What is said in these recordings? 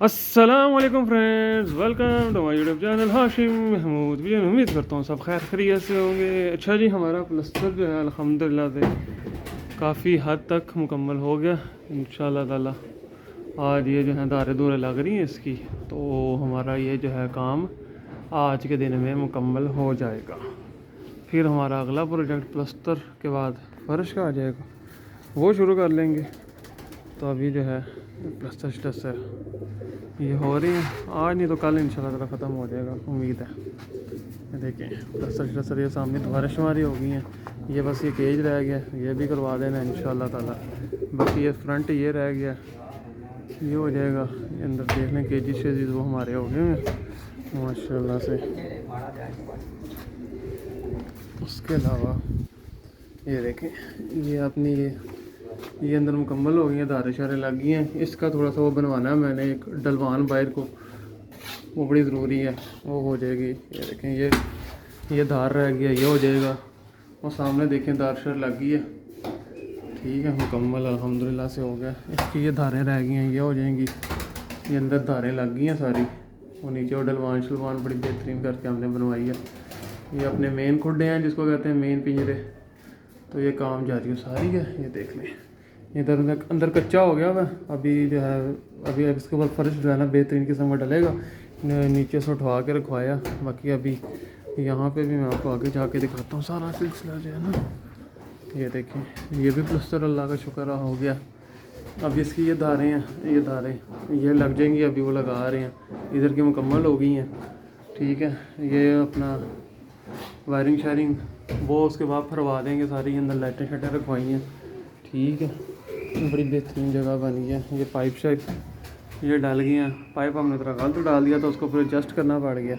السلام علیکم friends, welcome to my YouTube channel Hashim Mahmood بھی۔ امید کرتا ہوں سب خیر خیریت سے ہوں گے۔ اچھا جی، ہمارا پلسٹر جو ہے الحمدللہ سے کافی حد تک مکمل ہو گیا انشاءاللہ تعالی۔ آج یہ جو ہے دارے دورے لگ رہی ہیں اس کی، تو ہمارا یہ جو ہے کام آج کے دن میں مکمل ہو جائے گا۔ پھر ہمارا اگلا پروجیکٹ پلسٹر کے بعد فرش کا آ جائے گا، وہ شروع کر لیں گے۔ تو ابھی جو ہے پلسٹر یہ ہو رہی ہیں، آج نہیں تو کل انشاءاللہ تعالی ختم ہو جائے گا، امید ہے۔ یہ دیکھیں پلسٹر یہ سامنے دوبارہ شماری ہو گئی ہیں، یہ بس یہ کیج رہ گیا، یہ بھی کروا دینا انشاءاللہ تعالی۔ باقی یہ فرنٹ یہ رہ گیا، یہ ہو جائے گا۔ اندر دیکھ لیں کیجز شیجز وہ ہمارے ہو گئے ہیں ماشاءاللہ سے۔ اس کے علاوہ یہ دیکھیں، یہ اپنی یہ اندر مکمل ہو گئی ہیں، داریں شاریں لگ گئی ہیں۔ اس کا تھوڑا سا وہ بنوانا ہے میں نے، ایک ڈلوان باہر کو، وہ بڑی ضروری ہے، وہ ہو جائے گی۔ یہ دیکھیں یہ دھار رہ گیا، یہ ہو جائے گا۔ اور سامنے دیکھیں دار شار لگ گئی ہے، ٹھیک ہے، مکمل الحمدللہ سے ہو گیا۔ اس کی یہ دھاریں رہ گئی ہیں، یہ ہو جائیں گی۔ یہ اندر دھاریں لگ گئی ہیں ساری، وہ نیچے وہ ڈلوان شلوان بڑی بہترین کر کے ہم نے بنوائی ہے۔ یہ اپنے مین کھڈے ہیں جس کو کہتے ہیں مین پنجرے، تو یہ کام جاری ساری ہے۔ یہ دیکھ لیں ادھر اندر کچا ہو گیا ہوا، ابھی جو ہے ابھی اس کے بعد فرش جو ہے نا بہترین قسم کا ڈلے گا۔ نیچے سے اٹھوا کے رکھوایا، باقی ابھی یہاں پہ بھی میں آپ کو آگے جا کے دکھاتا ہوں سارا سلسلہ جو ہے نا۔ یہ دیکھیں یہ بھی پلسٹر اللہ کا شکر ہو گیا۔ اب اس کی یہ دھاریں ہیں، یہ دھاریں یہ لگ جائیں گی، ابھی وہ لگا رہے ہیں، ادھر کی مکمل ہو گئی ہیں، ٹھیک ہے۔ یہ اپنا وائرنگ شائرنگ وہ اس کے بعد پھروا دیں گے ساری، اندر لائٹیں شائٹیں رکھوائی ہیں، ٹھیک ہے۔ بڑی بہترین جگہ بنی ہے۔ یہ پائپ شائپ یہ ڈال گئی ہیں، پائپ ہم نے ذرا غلط ڈال دیا تو اس کو پھر ایڈجسٹ کرنا پڑ گیا۔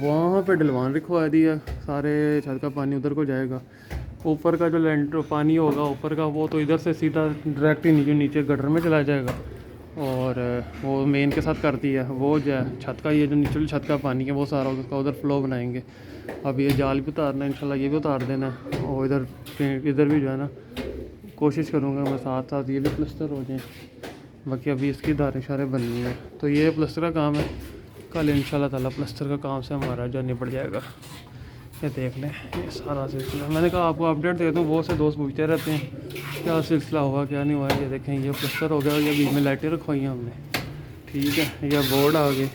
وہاں پہ ڈلوان رکھوا دیا، سارے چھت کا پانی ادھر کو جائے گا۔ اوپر کا جو لینٹر پانی ہوگا اوپر کا، وہ تو ادھر سے سیدھا ڈائریکٹ ہی نیچے گٹر میں چلا جائے گا، اور وہ مین کے ساتھ کرتی ہے وہ جو ہے چھت کا، یہ جو نیچے چھت کا پانی ہے وہ سارا اس کا ادھر فلو بنائیں گے۔ اب یہ جال بھی اتارنا ہے انشاءاللہ، یہ بھی اتار دینا ہے، اور ادھر بھی جو ہے نا کوشش کروں گا میں ساتھ ساتھ یہ بھی پلسٹر ہو جائیں۔ باقی ابھی اس کی داریں شاریں بننی ہے، تو یہ پلسٹر کا کام ہے۔ کل انشاءاللہ تعالی پلسٹر کا کام سے ہمارا جو نپٹ جائے گا۔ یہ دیکھ لیں یہ سارا سلسلہ، میں نے کہا آپ کو اپڈیٹ دے دوں، بہت سے دوست پوچھتے رہتے ہیں کیا سلسلہ ہوا کیا نہیں ہوا۔ یہ دیکھیں یہ پلسٹر ہو گیا، یہ بیچ میں لائٹیں رکھوائی ہیں ہم نے، ٹھیک ہے۔ یہ بورڈ آ گئے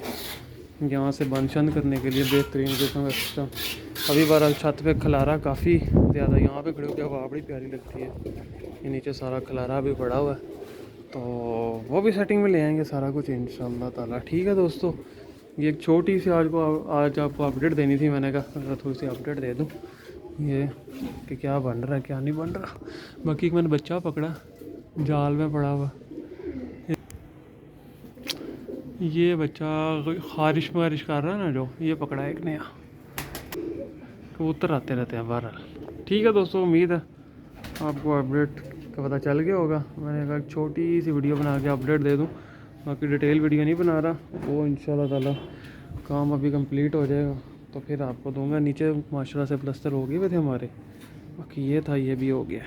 یہاں سے بند شند کرنے کے لیے، بہترین قسم کا سسٹم۔ ابھی بہرحال چھت پہ کھلارا کافی زیادہ، یہاں پہ کھڑے ہو کے ہوا بڑی پیاری لگتی ہے۔ یہ نیچے سارا کھلارا بھی پڑا ہوا ہے، تو وہ بھی سیٹنگ میں لے آئیں گے سارا کچھ انشاءاللہ تعالی، ٹھیک ہے دوستو۔ یہ ایک چھوٹی سی آج آپ کو اپڈیٹ دینی تھی، میں نے کہا تھوڑی سی اپڈیٹ دے دوں یہ کہ کیا بن رہا ہے کیا نہیں بن رہا۔ باقی میں نے بچہ پکڑا جال میں پڑا ہوا، یہ بچہ خارش کر رہا ہے نا جو، یہ پکڑا ایک نیا، کبوتر آتے رہتے ہیں بہرحال، ٹھیک ہے دوستو۔ امید ہے آپ کو اپڈیٹ کا پتہ چل گیا ہوگا۔ میں نے کہا ایک چھوٹی سی ویڈیو بنا کے اپڈیٹ دے دوں، باقی ڈیٹیل ویڈیو نہیں بنا رہا، وہ انشاءاللہ تعالی کام ابھی کمپلیٹ ہو جائے گا تو پھر آپ کو دوں گا۔ نیچے ماشاءاللہ سے پلسٹر ہو گئے تھے ہمارے، باقی یہ تھا، یہ بھی ہو گیا۔